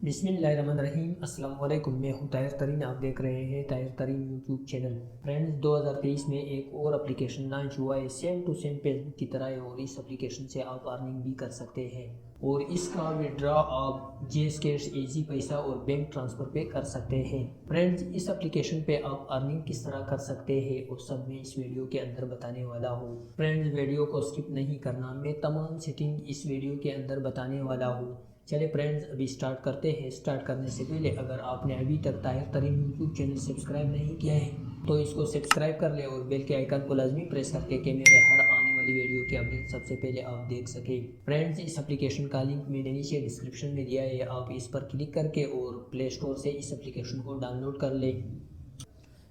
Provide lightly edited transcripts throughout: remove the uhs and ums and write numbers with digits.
بسم اللہ الرحمن الرحیم۔ السلام علیکم، میں ہوں طاہر ترین، آپ دیکھ رہے ہیں طاہر ترین یوٹیوب چینل۔ فرینڈز، 2023 میں ایک اور اپلیکیشن لانچ ہوا ہے، سیم ٹو سیم فیس بک کی طرح ہے، اور اس اپلیکیشن سے آپ ارننگ بھی کر سکتے ہیں، اور اس کا وڈرا آپ جیز کیش، ایزی پیسہ اور بینک ٹرانسفر پہ کر سکتے ہیں۔ فرینڈز، اس اپلیکیشن پہ آپ ارننگ کس طرح کر سکتے ہیں اور سب میں اس ویڈیو کے اندر بتانے والا ہوں۔ فرینڈز، ویڈیو کو سکپ نہیں کرنا، میں تمام سیٹنگ اس ویڈیو کے اندر بتانے والا ہوں۔ چلے فرینڈز، ابھی سٹارٹ کرتے ہیں۔ سٹارٹ کرنے سے پہلے اگر آپ نے ابھی تک طاہر ترین یوٹیوب چینل سبسکرائب نہیں کیا ہے تو اس کو سبسکرائب کر لیں، اور بیل کے آئیکن کو لازمی پریس کر کے کہ میرے ہر آنے والی ویڈیو کے اپڈیٹ سب سے پہلے آپ دیکھ سکیں۔ فرینڈز، اس اپلیکیشن کا لنک میں نے نیچے ڈسکرپشن میں دیا ہے، آپ اس پر کلک کر کے اور پلے اسٹور سے اس اپلیکیشن کو ڈاؤن لوڈ کر لیں۔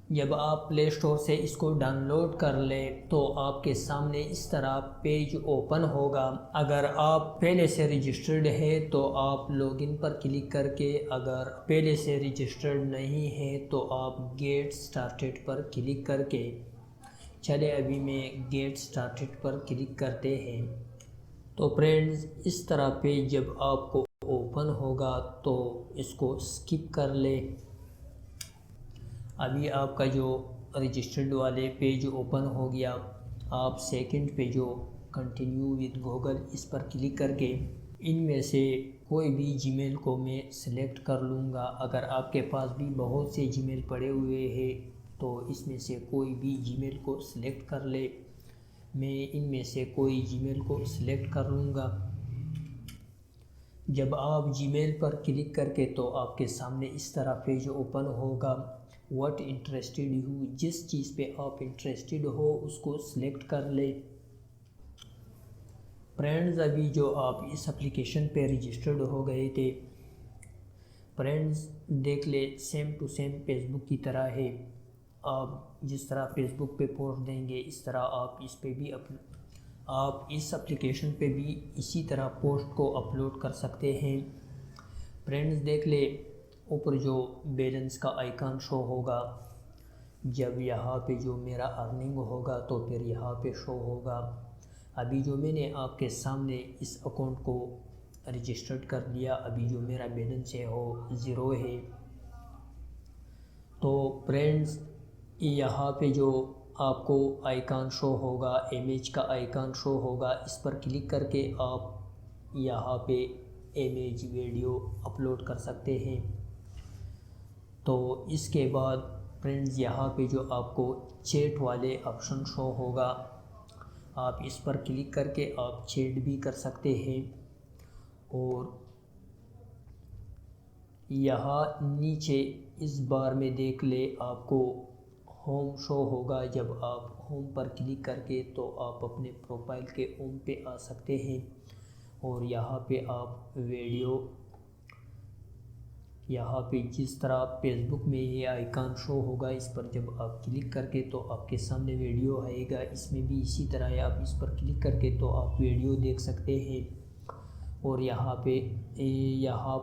جب آپ پلے اسٹور سے اس کو ڈاؤن لوڈ کر لیں تو آپ کے سامنے اس طرح پیج اوپن ہوگا۔ اگر آپ پہلے سے رجسٹرڈ ہے تو آپ لاگ ان پر کلک کر کے، اگر پہلے سے رجسٹرڈ نہیں ہے تو آپ گیٹ سٹارٹڈ پر کلک کر کے، چلے ابھی میں گیٹ سٹارٹڈ پر کلک کرتے ہیں۔ تو فرینڈز، اس طرح پیج جب آپ کو اوپن ہوگا تو اس کو سکپ کر لیں۔ ابھی آپ کا جو رجسٹرڈ والے پیج اوپن ہو گیا، آپ سیکنڈ پہ جو کنٹینیو وتھ گوگل اس پر کلک کر کے ان میں سے کوئی بھی جی میل کو میں سلیکٹ کر لوں گا۔ اگر آپ کے پاس بھی بہت سے جی میل پڑے ہوئے ہیں تو اس میں سے کوئی بھی جی میل کو سلیکٹ کر لے۔ میں ان میں سے کوئی جی میل کو سلیکٹ کر لوں گا۔ جب آپ جی میل پر کلک کر کے تو آپ کے سامنے اس طرح پیج اوپن ہوگا۔ واٹ انٹرسٹڈ ہو، جس چیز پہ آپ انٹرسٹڈ ہو اس کو سلیکٹ کر لیں۔ فرینڈز، ابھی جو آپ اس اپلیکیشن پہ رجسٹرڈ ہو گئے تھے، فرینڈز دیکھ لیں سیم ٹو سیم فیس بک کی طرح ہے۔ آپ جس طرح فیس بک پہ پوسٹ دیں گے اس طرح آپ اس پہ بھی آپ اس اپلیکیشن پہ بھی اسی طرح پوسٹ کو اپلوڈ کر سکتے ہیں۔ فرینڈز دیکھ لیں اوپر جو بیلنس کا آئیکن شو ہوگا، جب یہاں پہ جو میرا ارننگ ہوگا تو پھر یہاں پہ شو ہوگا۔ ابھی جو میں نے آپ کے سامنے اس اکاؤنٹ کو رجسٹرڈ کر لیا، ابھی جو میرا بیلنس ہے وہ 0 ہے۔ تو فرینڈز، یہاں پہ جو آپ کو آئیکن شو ہوگا، امیج کا آئیکن شو ہوگا، اس پر کلک کر کے آپ یہاں پہ امیج ویڈیو اپلوڈ کر سکتے ہیں۔ تو اس کے بعد فرینڈز یہاں پہ جو آپ کو چیٹ والے آپشن شو ہوگا، آپ اس پر کلک کر کے آپ چیٹ بھی کر سکتے ہیں۔ اور یہاں نیچے اس بار میں دیکھ لے آپ کو ہوم شو ہوگا، جب آپ ہوم پر کلک کر کے تو آپ اپنے پروفائل کے ہوم پہ آ سکتے ہیں، اور یہاں پہ آپ ویڈیو، یہاں پہ جس طرح فیس بک میں یہ آئیکن شو ہوگا اس پر جب آپ کلک کر کے تو آپ کے سامنے ویڈیو آئے گا، اس میں بھی اسی طرح ہے، آپ اس پر کلک کر کے تو آپ ویڈیو دیکھ سکتے ہیں۔ اور یہاں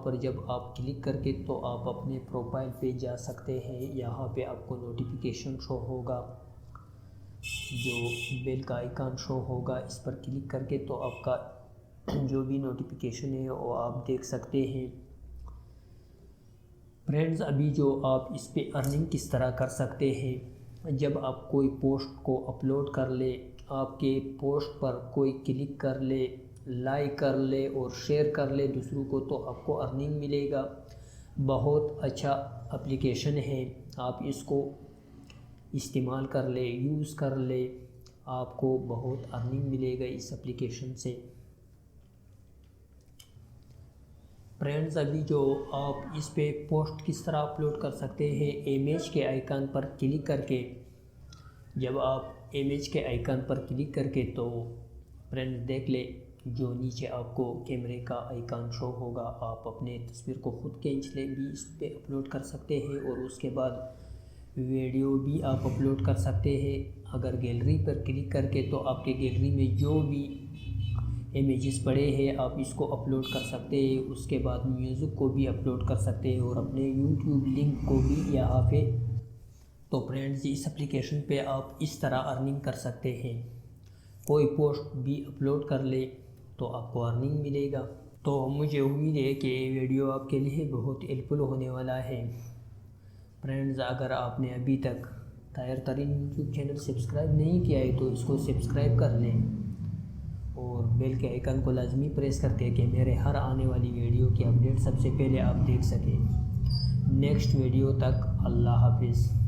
پر جب آپ کلک کر کے تو آپ اپنے پروفائل پہ جا سکتے ہیں۔ یہاں پہ آپ کو نوٹیفیکیشن شو ہوگا، جو بیل کا آئیکن شو ہوگا، اس پر کلک کر کے تو آپ کا جو بھی نوٹیفیکیشن ہے وہ آپ دیکھ سکتے ہیں۔ فرینڈز، ابھی جو آپ اس پہ ارننگ کس طرح کر سکتے ہیں، جب آپ کوئی پوسٹ کو اپلوڈ کر لے، آپ کے پوسٹ پر کوئی کلک کر لے، لائک کر لے اور شیئر کر لے دوسروں کو، تو آپ کو ارننگ ملے گا۔ بہت اچھا اپلیکیشن ہے، آپ اس کو استعمال کر لے، یوز کر لے، آپ کو بہت ارننگ ملے گا اس اپلیکیشن سے۔ فرینڈز، ابھی جو آپ اس پہ پوسٹ کس طرح اپلوڈ کر سکتے ہیں، امیج کے آئیکن پر کلک کر کے، جب آپ امیج کے آئیکن پر کلک کر کے تو فرینڈز دیکھ لیں جو نیچے آپ کو کیمرے کا آئیکن شو ہوگا، آپ اپنے تصویر کو خود کھینچ لیں بھی اس پہ اپلوڈ کر سکتے ہیں، اور اس کے بعد ویڈیو بھی آپ اپلوڈ کر سکتے ہیں۔ اگر گیلری پر کلک کر کے تو آپ کے گیلری میں جو بھی امیجز پڑے ہیں آپ اس کو اپلوڈ کر سکتے ہیں، اس کے بعد میوزک کو بھی اپلوڈ کر سکتے ہیں اور اپنے یوٹیوب لنک کو بھی یہاں پہ۔ تو فرینڈز، اس اپلیکیشن پہ آپ اس طرح ارننگ کر سکتے ہیں، کوئی پوسٹ بھی اپلوڈ کر لے تو آپ کو ارننگ ملے گا۔ تو مجھے امید ہے کہ یہ ویڈیو آپ کے لیے بہت ہیلپ فل ہونے والا ہے۔ فرینڈز، اگر آپ نے ابھی تک طاہر ترین یوٹیوب چینل سبسکرائب نہیں کیا ہے تو اس کو سبسکرائب کر لیں اور بیل کے آئیکن کو لازمی پریس کرتے ہیں کہ میرے ہر آنے والی ویڈیو کی اپڈیٹ سب سے پہلے آپ دیکھ سکیں۔ نیکسٹ ویڈیو تک اللہ حافظ۔